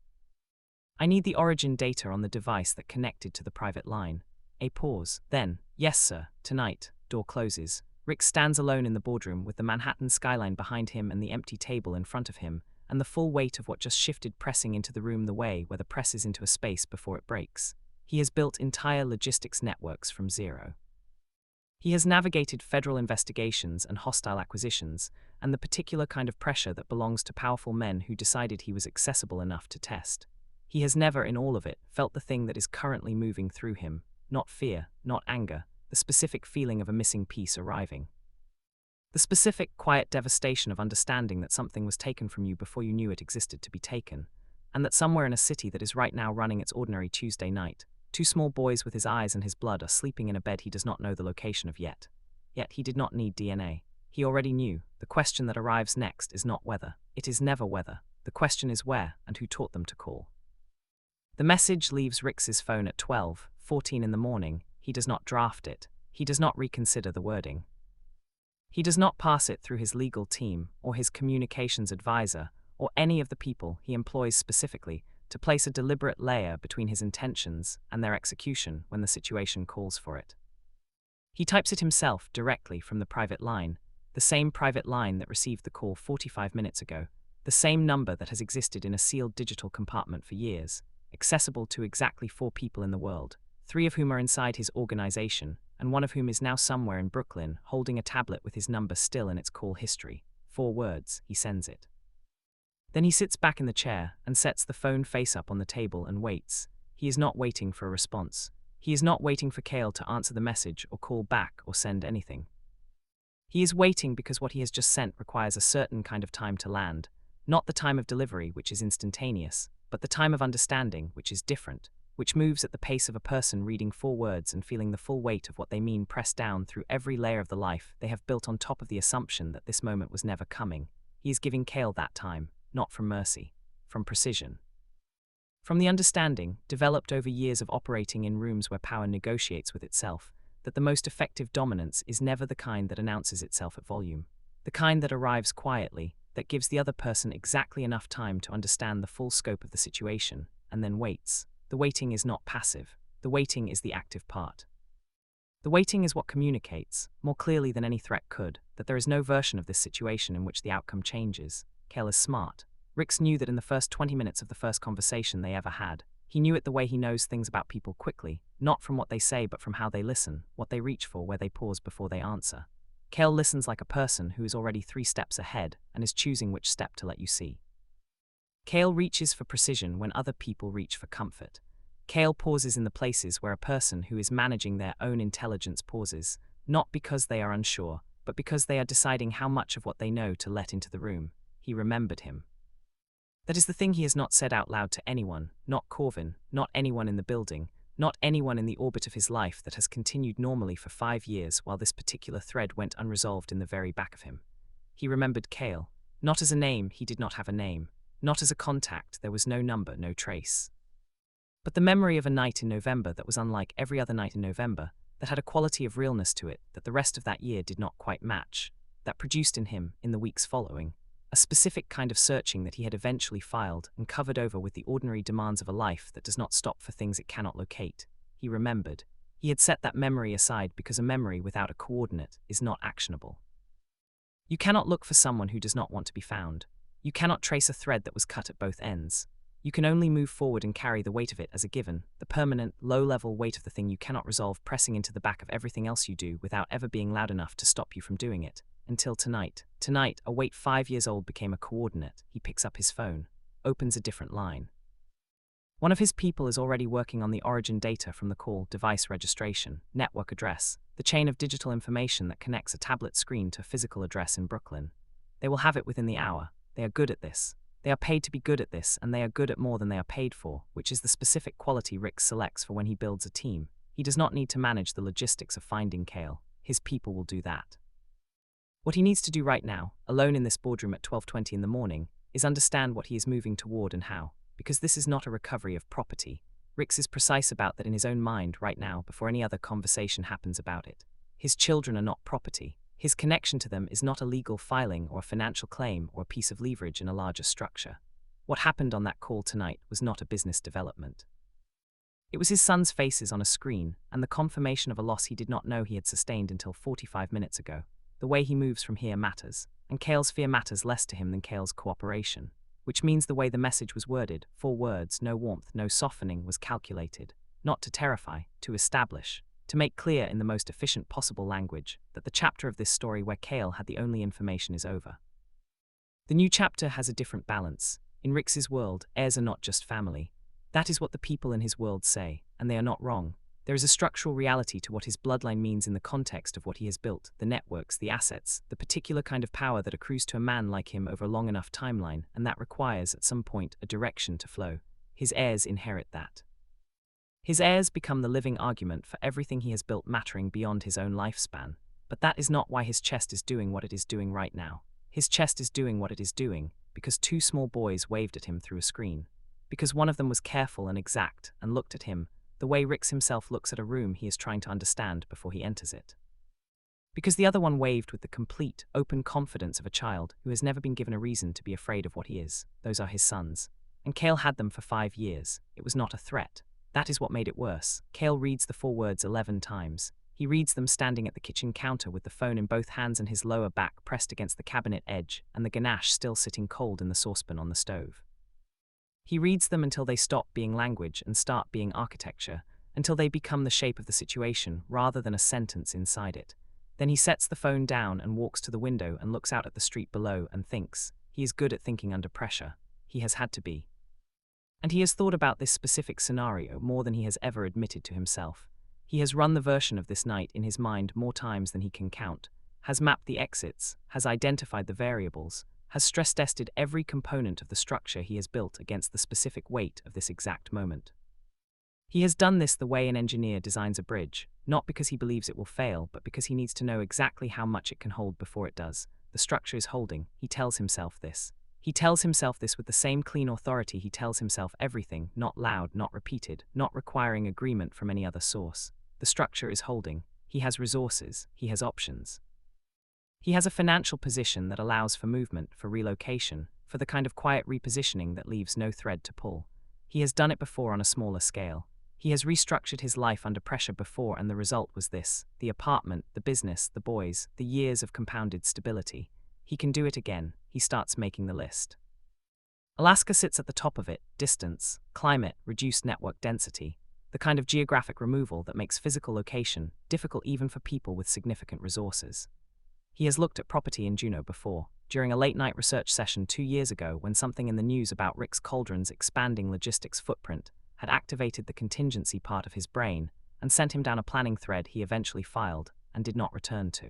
"I need the origin data on the device that connected to the private line." A pause. Then, "Yes, sir, tonight." Door closes. Rick stands alone in the boardroom with the Manhattan skyline behind him and the empty table in front of him, and the full weight of what just shifted pressing into the room the way where the presses into a space before it breaks. He has built entire logistics networks from zero. He has navigated federal investigations and hostile acquisitions, and the particular kind of pressure that belongs to powerful men who decided he was accessible enough to test. He has never, in all of it, felt the thing that is currently moving through him, not fear, not anger, the specific feeling of a missing piece arriving. The specific, quiet devastation of understanding that something was taken from you before you knew it existed to be taken, and that somewhere in a city that is right now running its ordinary Tuesday night, two small boys with his eyes and his blood are sleeping in a bed he does not know the location of yet. Yet he did not need DNA. He already knew. The question that arrives next is not whether. It is never whether. The question is where and who taught them to call. The message leaves Rick's phone at 12:14 in the morning. He does not draft it. He does not reconsider the wording. He does not pass it through his legal team, or his communications advisor, or any of the people he employs specifically to place a deliberate layer between his intentions and their execution when the situation calls for it. He types it himself directly from the private line, the same private line that received the call 45 minutes ago, the same number that has existed in a sealed digital compartment for years, accessible to exactly 4 people in the world, 3 of whom are inside his organization, and one of whom is now somewhere in Brooklyn, holding a tablet with his number still in its call history. 4 words, he sends it. Then he sits back in the chair and sets the phone face up on the table and waits. He is not waiting for a response. He is not waiting for Kael to answer the message or call back or send anything. He is waiting because what he has just sent requires a certain kind of time to land, not the time of delivery, which is instantaneous, but the time of understanding, which is different, which moves at the pace of a person reading 4 words and feeling the full weight of what they mean pressed down through every layer of the life they have built on top of the assumption that this moment was never coming. He is giving Kael that time, not from mercy, from precision. From the understanding, developed over years of operating in rooms where power negotiates with itself, that the most effective dominance is never the kind that announces itself at volume, the kind that arrives quietly, that gives the other person exactly enough time to understand the full scope of the situation, and then waits. The waiting is not passive. The waiting is the active part. The waiting is what communicates, more clearly than any threat could, that there is no version of this situation in which the outcome changes. Kael is smart. Rix knew that in the first 20 minutes of the first conversation they ever had. He knew it the way he knows things about people quickly, not from what they say but from how they listen, what they reach for, where they pause before they answer. Kael listens like a person who is already 3 steps ahead and is choosing which step to let you see. Kael reaches for precision when other people reach for comfort. Kael pauses in the places where a person who is managing their own intelligence pauses, not because they are unsure, but because they are deciding how much of what they know to let into the room. He remembered him. That is the thing he has not said out loud to anyone, not Corvin, not anyone in the building, not anyone in the orbit of his life that has continued normally for 5 years while this particular thread went unresolved in the very back of him. He remembered Kael. Not as a name, he did not have a name. Not as a contact, there was no number, no trace. But the memory of a night in November that was unlike every other night in November, that had a quality of realness to it that the rest of that year did not quite match, that produced in him, in the weeks following, a specific kind of searching that he had eventually filed and covered over with the ordinary demands of a life that does not stop for things it cannot locate. He remembered. He had set that memory aside because a memory without a coordinate is not actionable. You cannot look for someone who does not want to be found. You cannot trace a thread that was cut at both ends. You can only move forward and carry the weight of it as a given, the permanent, low-level weight of the thing you cannot resolve pressing into the back of everything else you do without ever being loud enough to stop you from doing it. Until tonight. Tonight, a weight 5 years old became a coordinate. He picks up his phone. opens a different line. One of his people is already working on the origin data from the call, device registration, network address, the chain of digital information that connects a tablet screen to a physical address in Brooklyn. They will have it within the hour. They are good at this. They are paid to be good at this, and they are good at more than they are paid for, which is the specific quality Rick selects for when he builds a team. He does not need to manage the logistics of finding Kael. His people will do that. What he needs to do right now, alone in this boardroom at 12:20 in the morning, is understand what he is moving toward and how, because this is not a recovery of property. Rix is precise about that in his own mind right now before any other conversation happens about it. His children are not property. His connection to them is not a legal filing or a financial claim or a piece of leverage in a larger structure. What happened on that call tonight was not a business development. It was his son's faces on a screen and the confirmation of a loss he did not know he had sustained until 45 minutes ago. The way he moves from here matters, and Kael's fear matters less to him than Kael's cooperation, which means the way the message was worded, 4 words, no warmth, no softening, was calculated, not to terrify, to establish, to make clear in the most efficient possible language that the chapter of this story where Kael had the only information is over. The new chapter has a different balance. In Rix's world, heirs are not just family. That is what the people in his world say, and they are not wrong. There is a structural reality to what his bloodline means in the context of what he has built, the networks, the assets, the particular kind of power that accrues to a man like him over a long enough timeline, and that requires, at some point, a direction to flow. His heirs inherit that. His heirs become the living argument for everything he has built mattering beyond his own lifespan, but that is not why his chest is doing what it is doing right now. His chest is doing what it is doing because 2 small boys waved at him through a screen, because one of them was careful and exact and looked at him the way Rix himself looks at a room he is trying to understand before he enters it. Because the other one waved with the complete, open confidence of a child who has never been given a reason to be afraid of what he is. Those are his sons. And Kael had them for 5 years. It was not a threat. That is what made it worse. Kael reads the 4 words 11 times. He reads them standing at the kitchen counter with the phone in both hands and his lower back pressed against the cabinet edge and the ganache still sitting cold in the saucepan on the stove. He reads them until they stop being language and start being architecture, until they become the shape of the situation rather than a sentence inside it. Then he sets the phone down and walks to the window and looks out at the street below and thinks. He is good at thinking under pressure. He has had to be. And he has thought about this specific scenario more than he has ever admitted to himself. He has run the version of this night in his mind more times than he can count, has mapped the exits, has identified the variables, has stress-tested every component of the structure he has built against the specific weight of this exact moment. He has done this the way an engineer designs a bridge, not because he believes it will fail, but because he needs to know exactly how much it can hold before it does. The structure is holding. He tells himself this. He tells himself this with the same clean authority he tells himself everything, not loud, not repeated, not requiring agreement from any other source. The structure is holding. He has resources. He has options. He has a financial position that allows for movement, for relocation, for the kind of quiet repositioning that leaves no thread to pull. He has done it before on a smaller scale. He has restructured his life under pressure before, and the result was this: the apartment, the business, the boys, the years of compounded stability. He can do it again. He starts making the list. Alaska sits at the top of it: distance, climate, reduced network density, the kind of geographic removal that makes physical location difficult even for people with significant resources. He has looked at property in Juneau before, during a late-night research session 2 years ago when something in the news about Rick's Cauldron's expanding logistics footprint had activated the contingency part of his brain and sent him down a planning thread he eventually filed and did not return to.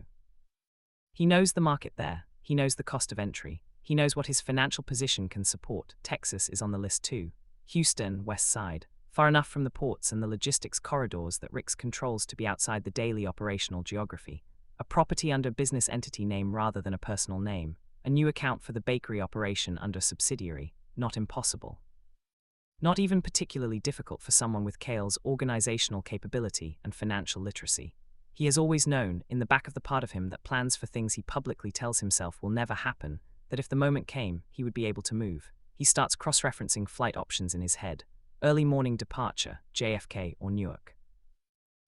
He knows the market there. He knows the cost of entry. He knows what his financial position can support. Texas is on the list too. Houston, West Side, far enough from the ports and the logistics corridors that Rick's controls to be outside the daily operational geography. A property under business entity name rather than a personal name. A new account for the bakery operation under subsidiary. Not impossible. Not even particularly difficult for someone with Kael's organizational capability and financial literacy. He has always known, in the back of the part of him that plans for things he publicly tells himself will never happen, that if the moment came, he would be able to move. He starts cross-referencing flight options in his head. Early morning departure, JFK or Newark.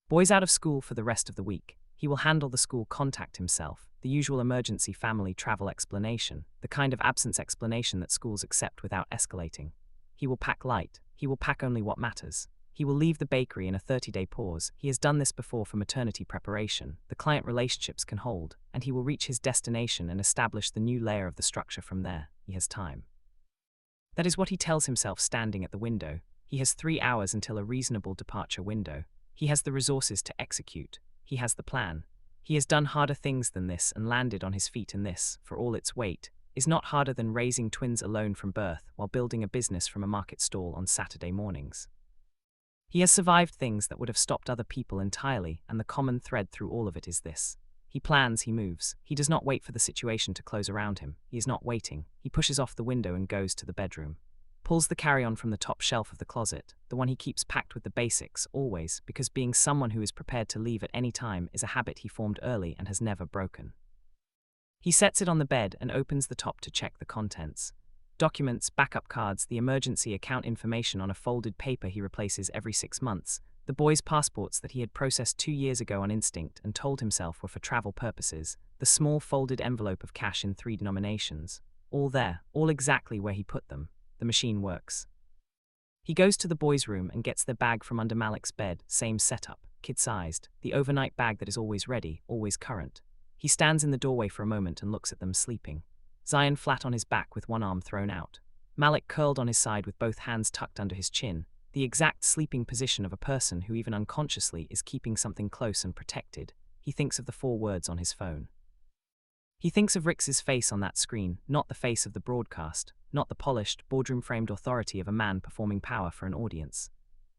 Boys out of school for the rest of the week. He will handle the school contact himself, the usual emergency family travel explanation, the kind of absence explanation that schools accept without escalating. He will pack light. He will pack only what matters. He will leave the bakery in a 30-day pause. He has done this before for maternity preparation. The client relationships can hold, and he will reach his destination and establish the new layer of the structure from there. He has time. That is what he tells himself standing at the window. He has 3 hours until a reasonable departure window. He has the resources to execute. He has the plan. He has done harder things than this and landed on his feet, and this, for all its weight, is not harder than raising twins alone from birth while building a business from a market stall on Saturday mornings. He has survived things that would have stopped other people entirely, and the common thread through all of it is this. He plans, he moves. He does not wait for the situation to close around him. He is not waiting. He pushes off the window and goes to the bedroom. Pulls the carry-on from the top shelf of the closet, the one he keeps packed with the basics, always, because being someone who is prepared to leave at any time is a habit he formed early and has never broken. He sets it on the bed and opens the top to check the contents. Documents, backup cards, the emergency account information on a folded paper he replaces every 6 months, the boys' passports that he had processed 2 years ago on instinct and told himself were for travel purposes, the small folded envelope of cash in 3 denominations. All there, all exactly where he put them. The machine works. He goes to the boys' room and gets their bag from under Malik's bed, same setup, kid-sized, the overnight bag that is always ready, always current. He stands in the doorway for a moment and looks at them sleeping. Zion flat on his back with one arm thrown out. Malik curled on his side with both hands tucked under his chin, the exact sleeping position of a person who even unconsciously is keeping something close and protected. He thinks of the 4 words on his phone. He thinks of Rix's face on that screen, not the face of the broadcast, not the polished, boardroom-framed authority of a man performing power for an audience.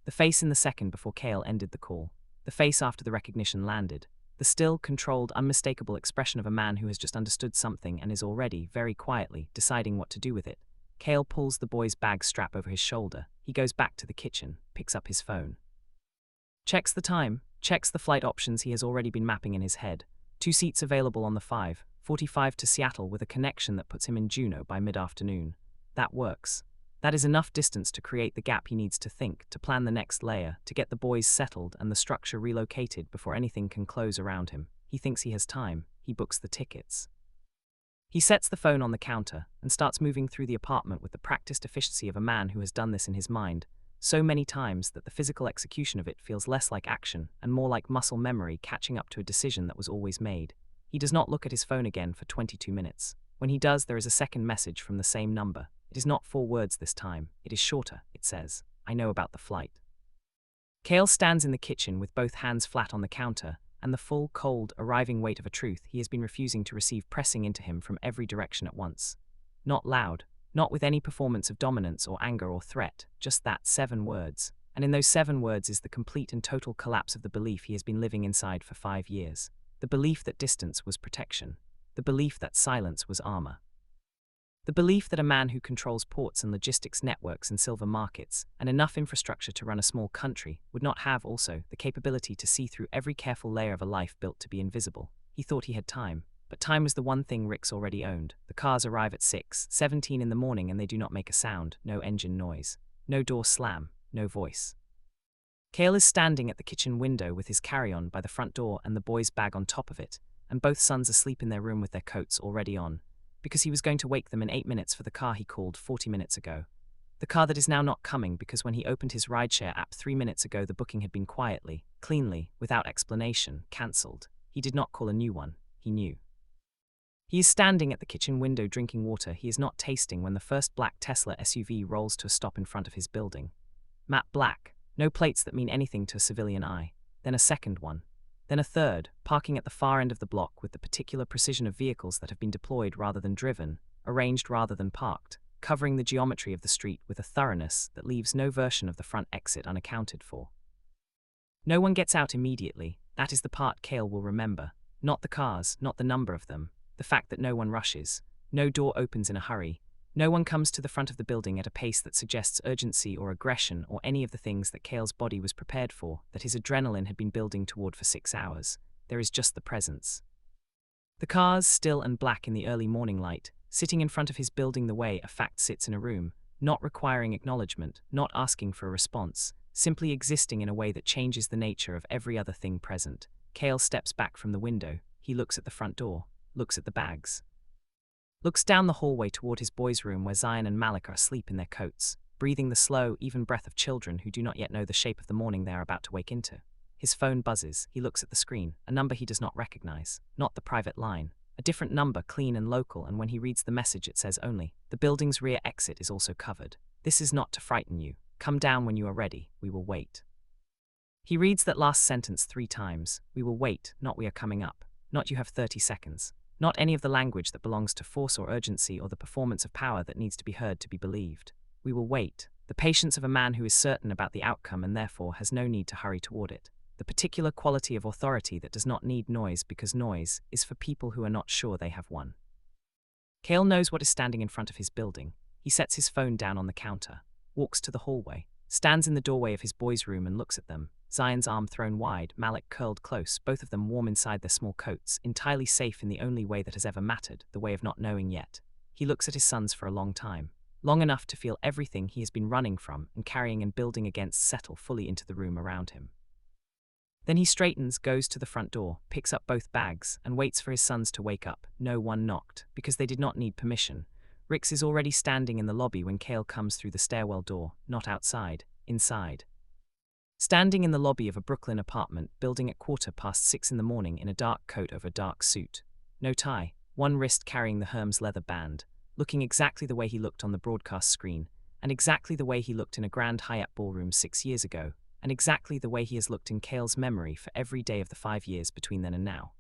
The face in the second before Kael ended the call. The face after the recognition landed. The still, controlled, unmistakable expression of a man who has just understood something and is already, very quietly, deciding what to do with it. Kael pulls the boy's bag strap over his shoulder. He goes back to the kitchen, picks up his phone. Checks the time, checks the flight options he has already been mapping in his head. 2 seats available on the 5:45 to Seattle with a connection that puts him in Juneau by mid-afternoon. That works. That is enough distance to create the gap he needs to think, to plan the next layer, to get the boys settled and the structure relocated before anything can close around him. He thinks he has time. He books the tickets. He sets the phone on the counter and starts moving through the apartment with the practiced efficiency of a man who has done this in his mind so many times that the physical execution of it feels less like action and more like muscle memory catching up to a decision that was always made. He does not look at his phone again for 22 minutes. When he does, there is a second message from the same number. It is not 4 words this time. It is shorter. It says, "I know about the flight." Kael stands in the kitchen with both hands flat on the counter, and the full, cold, arriving weight of a truth he has been refusing to receive pressing into him from every direction at once. Not loud, not with any performance of dominance or anger or threat, just that 7 words. And in those 7 words is the complete and total collapse of the belief he has been living inside for 5 years. The belief that distance was protection. The belief that silence was armor. The belief that a man who controls ports and logistics networks and silver markets, and enough infrastructure to run a small country, would not have also the capability to see through every careful layer of a life built to be invisible. He thought he had time, but time was the one thing Rix already owned. The cars arrive at 6:17 in the morning and they do not make a sound, no engine noise, no door slam, no voice. Kael is standing at the kitchen window with his carry-on by the front door and the boy's bag on top of it, and both sons asleep in their room with their coats already on, because he was going to wake them in 8 minutes for the car he called 40 minutes ago. The car that is now not coming because when he opened his rideshare app 3 minutes ago the booking had been quietly, cleanly, without explanation, cancelled. He did not call a new one. He knew. He is standing at the kitchen window drinking water he is not tasting when the first black Tesla SUV rolls to a stop in front of his building. Matte black, no plates that mean anything to a civilian eye. Then a second one. Then a third, parking at the far end of the block with the particular precision of vehicles that have been deployed rather than driven, arranged rather than parked, covering the geometry of the street with a thoroughness that leaves no version of the front exit unaccounted for. No one gets out immediately. That is the part Kael will remember. Not the cars, not the number of them. The fact that no one rushes. No door opens in a hurry. No one comes to the front of the building at a pace that suggests urgency or aggression or any of the things that Kael's body was prepared for, that his adrenaline had been building toward for 6 hours. There is just the presence. The cars, still and black in the early morning light, sitting in front of his building the way a fact sits in a room, not requiring acknowledgement, not asking for a response, simply existing in a way that changes the nature of every other thing present. Kael steps back from the window. He looks at the front door, looks at the bags. Looks down the hallway toward his boys' room where Zion and Malik are asleep in their coats, breathing the slow, even breath of children who do not yet know the shape of the morning they are about to wake into. His phone buzzes. He looks at the screen, a number he does not recognize, not the private line, a different number, clean and local, and when he reads the message it says only, "The building's rear exit is also covered. This is not to frighten you. Come down when you are ready. We will wait." He reads that last sentence 3 times. We will wait, not we are coming up, not you have 30 seconds. Not any of the language that belongs to force or urgency or the performance of power that needs to be heard to be believed. We will wait. The patience of a man who is certain about the outcome and therefore has no need to hurry toward it. The particular quality of authority that does not need noise because noise is for people who are not sure they have one. Kael knows what is standing in front of his building. He sets his phone down on the counter, walks to the hallway, stands in the doorway of his boys' room and looks at them. Zion's arm thrown wide, Malik curled close, both of them warm inside their small coats, entirely safe in the only way that has ever mattered, the way of not knowing yet. He looks at his sons for a long time, long enough to feel everything he has been running from and carrying and building against settle fully into the room around him. Then he straightens, goes to the front door, picks up both bags, and waits for his sons to wake up. No one knocked, because they did not need permission. Rix is already standing in the lobby when Kael comes through the stairwell door, not outside, inside. Standing in the lobby of a Brooklyn apartment building at 6:15 in the morning in a dark coat over a dark suit. No tie, one wrist carrying the Hermes leather band, looking exactly the way he looked on the broadcast screen, and exactly the way he looked in a Grand Hyatt ballroom 6 years ago, and exactly the way he has looked in Kael's memory for every day of the 5 years between then and now.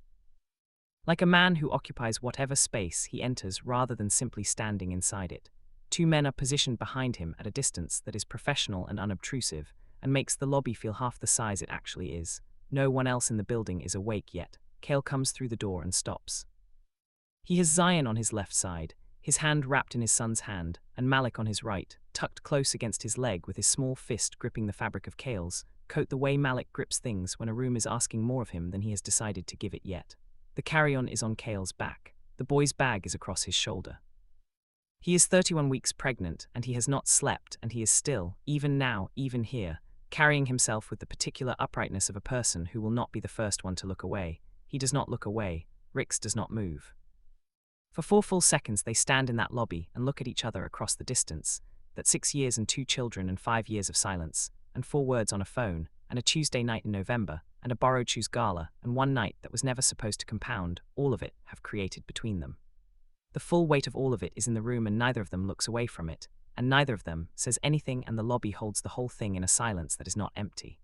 Like a man who occupies whatever space he enters rather than simply standing inside it. 2 men are positioned behind him at a distance that is professional and unobtrusive, and makes the lobby feel half the size it actually is. No one else in the building is awake yet. Kael comes through the door and stops. He has Zion on his left side, his hand wrapped in his son's hand, and Malik on his right, tucked close against his leg with his small fist gripping the fabric of Kael's coat the way Malik grips things when a room is asking more of him than he has decided to give it yet. The carry-on is on Kael's back. The boy's bag is across his shoulder. He is 31 weeks pregnant, and he has not slept, and he is still, even now, even here, carrying himself with the particular uprightness of a person who will not be the first one to look away. He does not look away. Rix does not move. For 4 full seconds they stand in that lobby and look at each other across the distance, that 6 years and 2 children and 5 years of silence, and 4 words on a phone, and a Tuesday night in November, and a borrowed shoes gala, and one night that was never supposed to compound, all of it have created between them. The full weight of all of it is in the room and neither of them looks away from it, and neither of them says anything, and the lobby holds the whole thing in a silence that is not empty.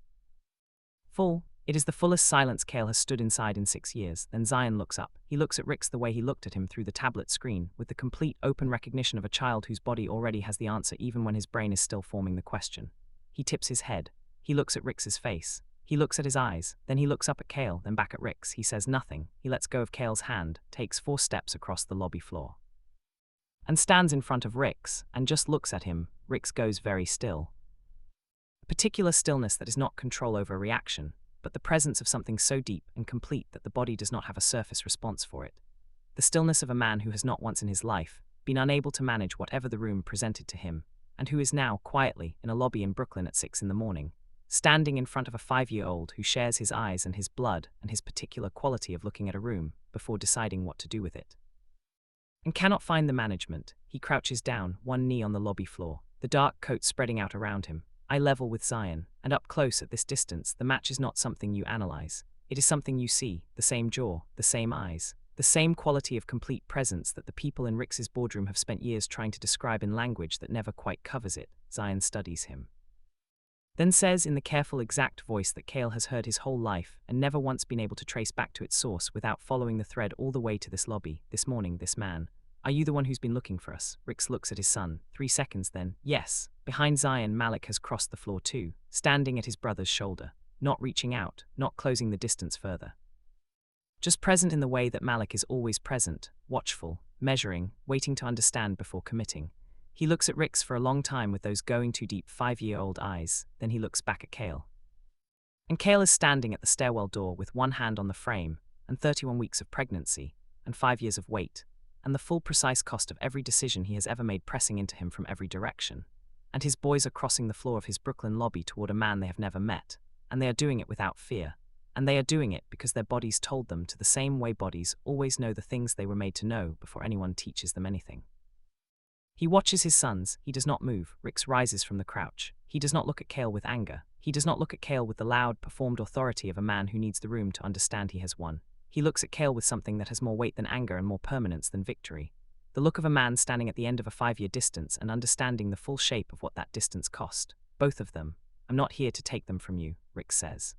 Full. It is the fullest silence Kael has stood inside in 6 years. Then Zion looks up. He looks at Rix the way he looked at him through the tablet screen, with the complete open recognition of a child whose body already has the answer even when his brain is still forming the question. He tips his head. He looks at Rix's face. He looks at his eyes. Then he looks up at Kael, then back at Rix. He says nothing. He lets go of Kael's hand, takes 4 steps across the lobby floor, and stands in front of Rix, and just looks at him. Rix goes very still. A particular stillness that is not control over a reaction, but the presence of something so deep and complete that the body does not have a surface response for it. The stillness of a man who has not once in his life been unable to manage whatever the room presented to him, and who is now, quietly, in a lobby in Brooklyn at 6 in the morning, standing in front of a 5-year-old who shares his eyes and his blood and his particular quality of looking at a room before deciding what to do with it. And cannot find the management. He crouches down, one knee on the lobby floor, the dark coat spreading out around him, eye level with Zion, and up close at this distance the match is not something you analyze. It is something you see, the same jaw, the same eyes, the same quality of complete presence that the people in Rix's boardroom have spent years trying to describe in language that never quite covers it. Zion studies him, then says in the careful exact voice that Kael has heard his whole life and never once been able to trace back to its source without following the thread all the way to this lobby, this morning, this man. Are you the one who's been looking for us? Rix looks at his son. 3 seconds then. Yes. Behind Zion, Malik has crossed the floor too, standing at his brother's shoulder, not reaching out, not closing the distance further. Just present in the way that Malik is always present, watchful, measuring, waiting to understand before committing. He looks at Rix for a long time with those going too deep 5-year-old eyes, then he looks back at Kael. And Kael is standing at the stairwell door with one hand on the frame, and 31 weeks of pregnancy, and 5 years of wait, and the full precise cost of every decision he has ever made pressing into him from every direction. And his boys are crossing the floor of his Brooklyn lobby toward a man they have never met, and they are doing it without fear, and they are doing it because their bodies told them to, the same way bodies always know the things they were made to know before anyone teaches them anything. He watches his sons. He does not move. Rix rises from the crouch. He does not look at Kael with anger. He does not look at Kael with the loud, performed authority of a man who needs the room to understand he has won. He looks at Kael with something that has more weight than anger and more permanence than victory. The look of a man standing at the end of a 5-year distance and understanding the full shape of what that distance cost. Both of them. I'm not here to take them from you, Rick says.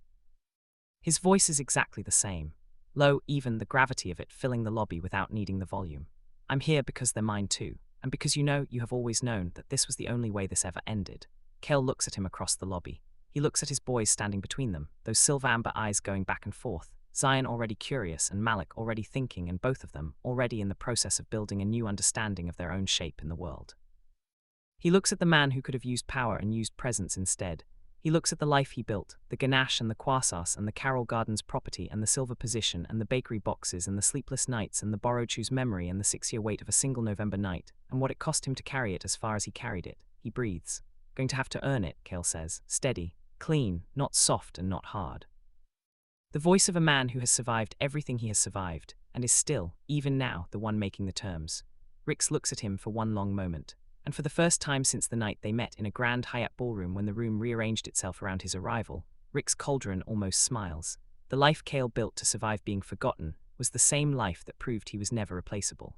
His voice is exactly the same. Low, even, the gravity of it filling the lobby without needing the volume. I'm here because they're mine too, and because you have always known that this was the only way this ever ended. Kael looks at him across the lobby. He looks at his boys standing between them, those silver-amber eyes going back and forth, Zion already curious and Malik already thinking, and both of them already in the process of building a new understanding of their own shape in the world. He looks at the man who could have used power and used presence instead. He looks at the life he built, the ganache and the croissants and the Carroll Gardens property and the silver position and the bakery boxes and the sleepless nights and the borrowed shoes memory and the 6-year wait of a single November night, and what it cost him to carry it as far as he carried it. He breathes. Going to have to earn it, Kael says, steady, clean, not soft and not hard. The voice of a man who has survived everything he has survived, and is still, even now, the one making the terms. Rix looks at him for one long moment, and for the first time since the night they met in a grand Hyatt ballroom when the room rearranged itself around his arrival, Rick's cauldron almost smiles. The life Kael built to survive being forgotten was the same life that proved he was never replaceable.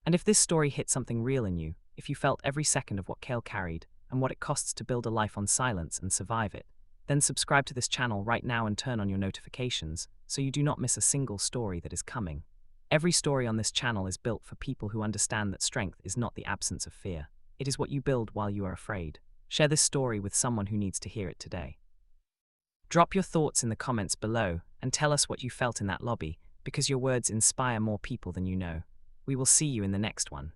And if this story hit something real in you, if you felt every second of what Kael carried, and what it costs to build a life on silence and survive it, then subscribe to this channel right now and turn on your notifications so you do not miss a single story that is coming. Every story on this channel is built for people who understand that strength is not the absence of fear. It is what you build while you are afraid. Share this story with someone who needs to hear it today. Drop your thoughts in the comments below and tell us what you felt in that lobby, because your words inspire more people than you know. We will see you in the next one.